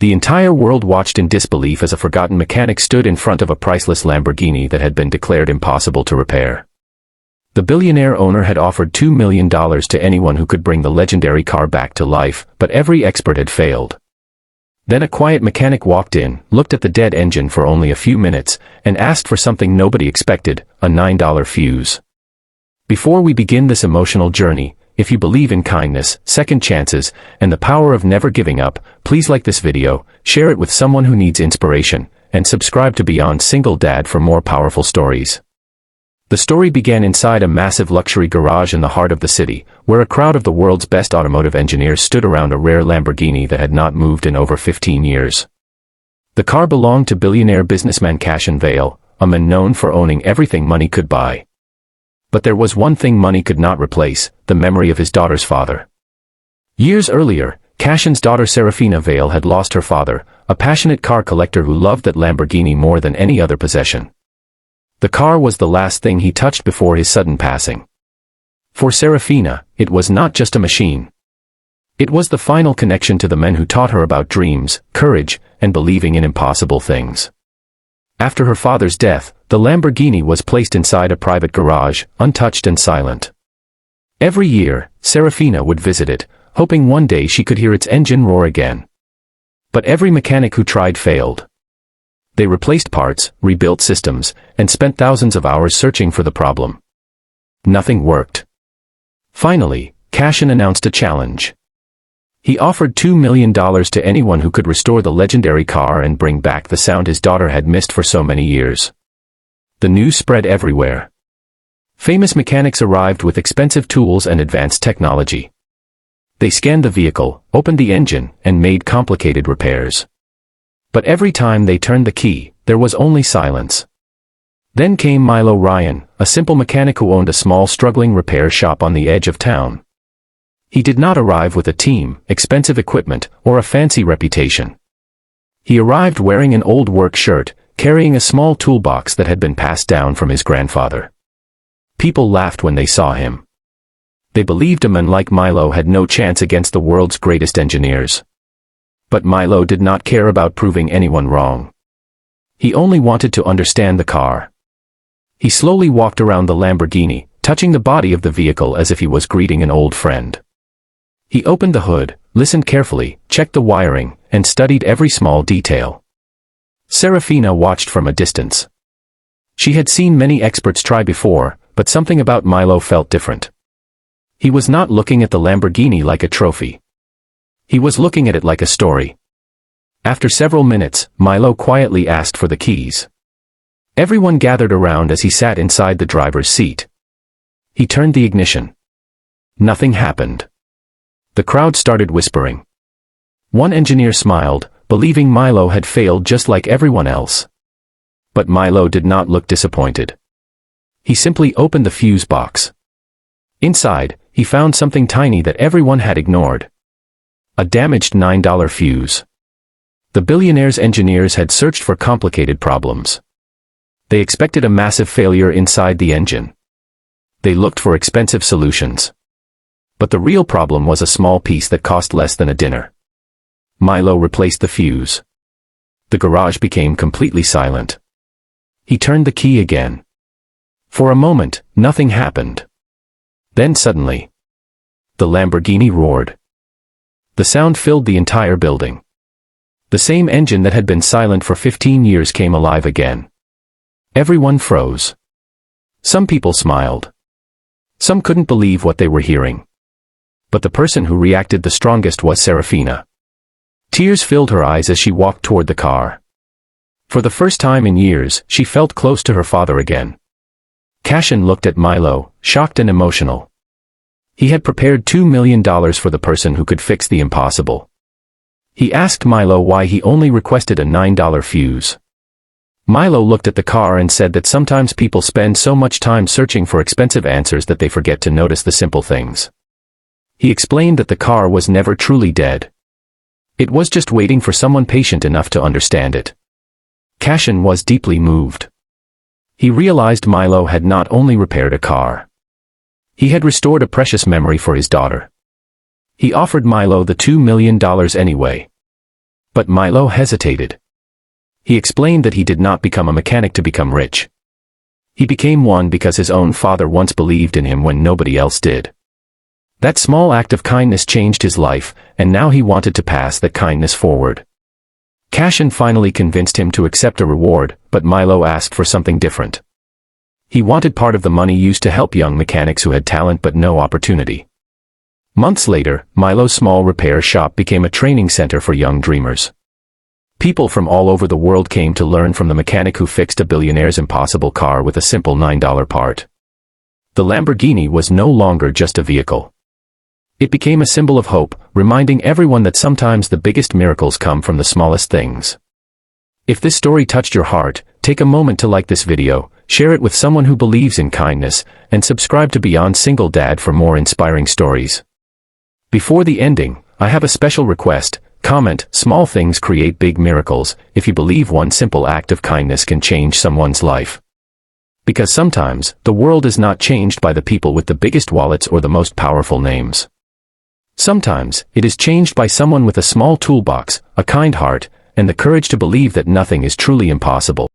The entire world watched in disbelief as a forgotten mechanic stood in front of a priceless Lamborghini that had been declared impossible to repair. The billionaire owner had offered $2 million to anyone who could bring the legendary car back to life, but every expert had failed. Then a quiet mechanic walked in, looked at the dead engine for only a few minutes, and asked for something nobody expected, a $9 fuse. Before we begin this emotional journey, if you believe in kindness, second chances, and the power of never giving up, please like this video, share it with someone who needs inspiration, and subscribe to Beyond Single Dad for more powerful stories. The story began inside a massive luxury garage in the heart of the city, where a crowd of the world's best automotive engineers stood around a rare Lamborghini that had not moved in over 15 years. The car belonged to billionaire businessman Cashin Vale, a man known for owning everything money could buy. But there was one thing money could not replace, the memory of his daughter's father. Years earlier, Cashin's daughter Serafina Vale had lost her father, a passionate car collector who loved that Lamborghini more than any other possession. The car was the last thing he touched before his sudden passing. For Serafina, it was not just a machine. It was the final connection to the men who taught her about dreams, courage, and believing in impossible things. After her father's death, the Lamborghini was placed inside a private garage, untouched and silent. Every year, Serafina would visit it, hoping one day she could hear its engine roar again. But every mechanic who tried failed. They replaced parts, rebuilt systems, and spent thousands of hours searching for the problem. Nothing worked. Finally, Cashin announced a challenge. He offered $2 million to anyone who could restore the legendary car and bring back the sound his daughter had missed for so many years. The news spread everywhere. Famous mechanics arrived with expensive tools and advanced technology. They scanned the vehicle, opened the engine, and made complicated repairs. But every time they turned the key, there was only silence. Then came Milo Rayan, a simple mechanic who owned a small struggling repair shop on the edge of town. He did not arrive with a team, expensive equipment, or a fancy reputation. He arrived wearing an old work shirt, carrying a small toolbox that had been passed down from his grandfather. People laughed when they saw him. They believed a man like Milo had no chance against the world's greatest engineers. But Milo did not care about proving anyone wrong. He only wanted to understand the car. He slowly walked around the Lamborghini, touching the body of the vehicle as if he was greeting an old friend. He opened the hood, listened carefully, checked the wiring, and studied every small detail. Serafina watched from a distance. She had seen many experts try before, but something about Milo felt different. He was not looking at the Lamborghini like a trophy. He was looking at it like a story. After several minutes, Milo quietly asked for the keys. Everyone gathered around as he sat inside the driver's seat. He turned the ignition. Nothing happened. The crowd started whispering. One engineer smiled, believing Milo had failed just like everyone else. But Milo did not look disappointed. He simply opened the fuse box. Inside, he found something tiny that everyone had ignored. A damaged $9 fuse. The billionaire's engineers had searched for complicated problems. They expected a massive failure inside the engine. They looked for expensive solutions. But the real problem was a small piece that cost less than a dinner. Milo replaced the fuse. The garage became completely silent. He turned the key again. For a moment, nothing happened. Then suddenly, the Lamborghini roared. The sound filled the entire building. The same engine that had been silent for 15 years came alive again. Everyone froze. Some people smiled. Some couldn't believe what they were hearing. But the person who reacted the strongest was Serafina. Tears filled her eyes as she walked toward the car. For the first time in years, she felt close to her father again. Cashin looked at Milo, shocked and emotional. He had prepared $2 million for the person who could fix the impossible. He asked Milo why he only requested a $9 fuse. Milo looked at the car and said that sometimes people spend so much time searching for expensive answers that they forget to notice the simple things. He explained that the car was never truly dead. It was just waiting for someone patient enough to understand it. Cashin was deeply moved. He realized Milo had not only repaired a car. He had restored a precious memory for his daughter. He offered Milo the $2 million anyway. But Milo hesitated. He explained that he did not become a mechanic to become rich. He became one because his own father once believed in him when nobody else did. That small act of kindness changed his life, and now he wanted to pass that kindness forward. Cashin finally convinced him to accept a reward, but Milo asked for something different. He wanted part of the money used to help young mechanics who had talent but no opportunity. Months later, Milo's small repair shop became a training center for young dreamers. People from all over the world came to learn from the mechanic who fixed a billionaire's impossible car with a simple $9 part. The Lamborghini was no longer just a vehicle. It became a symbol of hope, reminding everyone that sometimes the biggest miracles come from the smallest things. If this story touched your heart, take a moment to like this video, share it with someone who believes in kindness, and subscribe to Beyond Single Dad for more inspiring stories. Before the ending, I have a special request. Comment, "Small things create big miracles," if you believe one simple act of kindness can change someone's life. Because sometimes, the world is not changed by the people with the biggest wallets or the most powerful names. Sometimes, it is changed by someone with a small toolbox, a kind heart, and the courage to believe that nothing is truly impossible.